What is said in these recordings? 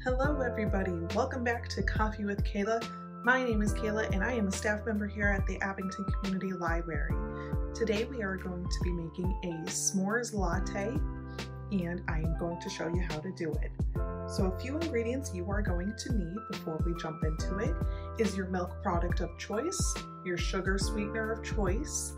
Hello everybody, welcome back to Coffee with Kayla. My name is Kayla and I am a staff member here at the Abington Community Library. Today we are going to be making a s'mores latte and I am going to show you how to do it. So a few ingredients you are going to need before we jump into it is your milk product of choice, your sugar sweetener of choice,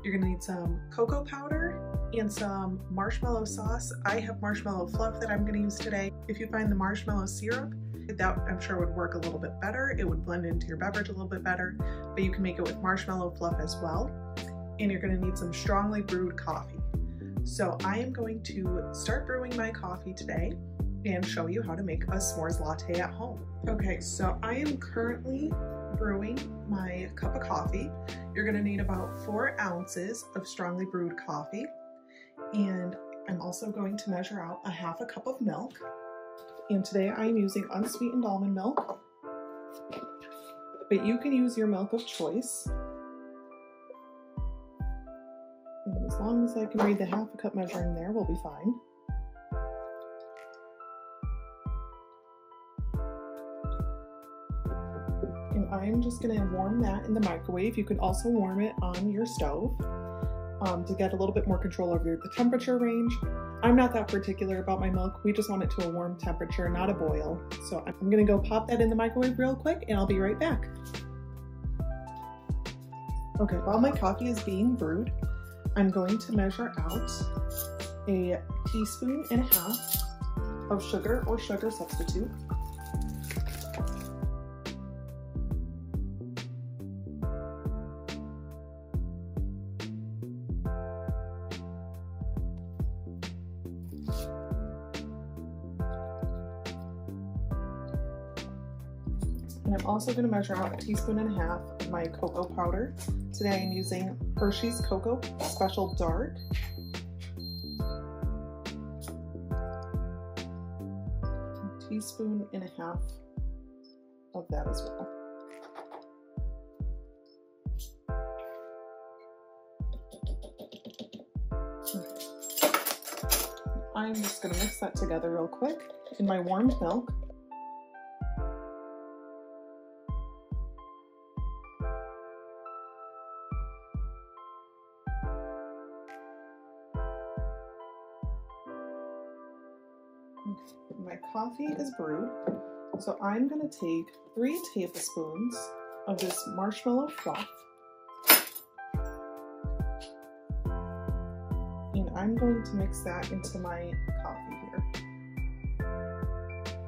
you're going to need some cocoa powder, and some marshmallow sauce. I have marshmallow fluff that I'm going to use today. If you find the marshmallow syrup, that I'm sure would work a little bit better. It would blend into your beverage a little bit better, but you can make it with marshmallow fluff as well. And you're going to need some strongly brewed coffee. So I am going to start brewing my coffee today and show you how to make a s'mores latte at home. Okay, so I am currently brewing my cup of coffee. You're going to need about 4 ounces of strongly brewed coffee. And I'm also going to measure out a half a cup of milk. And today I'm using unsweetened almond milk, but you can use your milk of choice. And as long as I can read the half a cup measuring there, we'll be fine. And I'm just going to warm that in the microwave. You can also warm it on your stove. To get a little bit more control over the temperature range. I'm not that particular about my milk. We just want it to a warm temperature, not a boil. So I'm gonna go pop that in the microwave real quick and I'll be right back. Okay, while my coffee is being brewed, I'm going to measure out a teaspoon and a half of sugar or sugar substitute. And I'm also going to measure out a teaspoon and a half of my cocoa powder. Today I'm using Hershey's Cocoa Special Dark. A teaspoon and a half of that as well. Okay. I'm just going to mix that together real quick in my warmed milk. My coffee is brewed, so I'm going to take 3 tablespoons of this marshmallow fluff, and I'm going to mix that into my coffee here.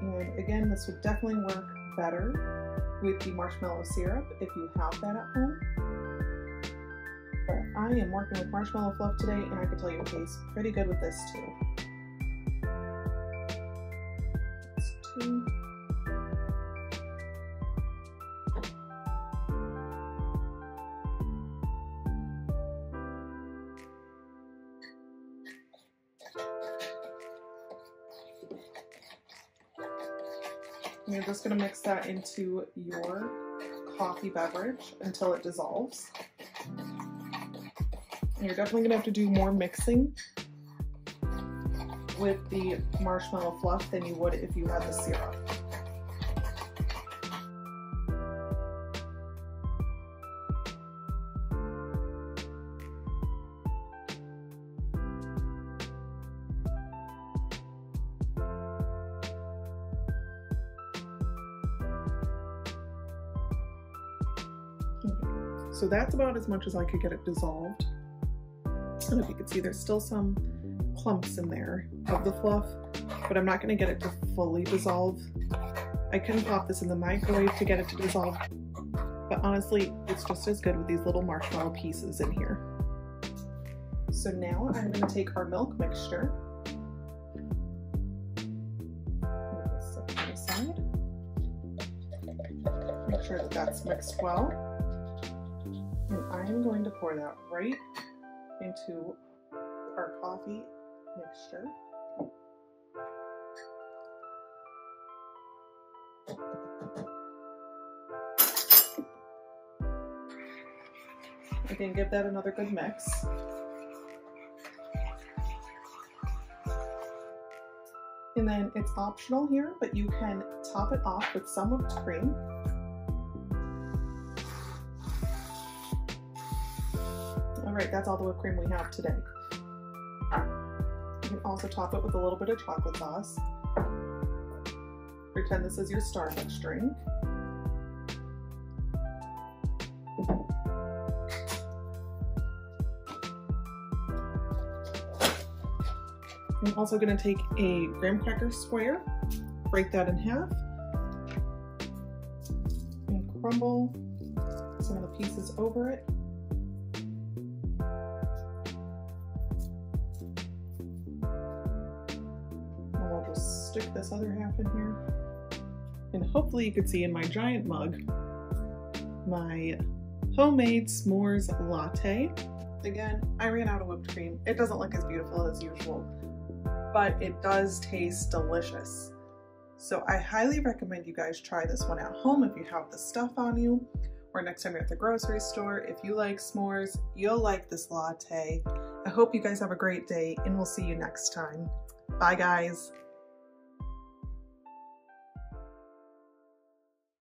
And again, this would definitely work better with the marshmallow syrup if you have that at home. But I am working with marshmallow fluff today, and I can tell you it tastes pretty good with this too. And you're just going to mix that into your coffee beverage until it dissolves. And you're definitely going to have to do more mixing with the marshmallow fluff than you would if you had the syrup. Okay. So that's about as much as I could get it dissolved. And if you can see, there's still some clumps in there of the fluff, but I'm not going to get it to fully dissolve. I can pop this in the microwave to get it to dissolve, but honestly, it's just as good with these little marshmallow pieces in here. So now I'm going to take our milk mixture, set that aside, make sure that that's mixed well, and I'm going to pour that right into our coffee mixture. Again, give that another good mix. And then it's optional here, but you can top it off with some whipped cream. All right, that's all the whipped cream we have today. You can also top it with a little bit of chocolate sauce. Pretend this is your Starbucks drink. I'm also going to take a graham cracker square, break that in half, and crumble some of the pieces over it. And I'll just stick this other half in here. And hopefully you can see in my giant mug my homemade s'mores latte. Again, I ran out of whipped cream. It doesn't look as beautiful as usual, but it does taste delicious. So I highly recommend you guys try this one at home if you have the stuff on you, or next time you're at the grocery store. If you like s'mores, you'll like this latte. I hope you guys have a great day, and we'll see you next time. Bye guys.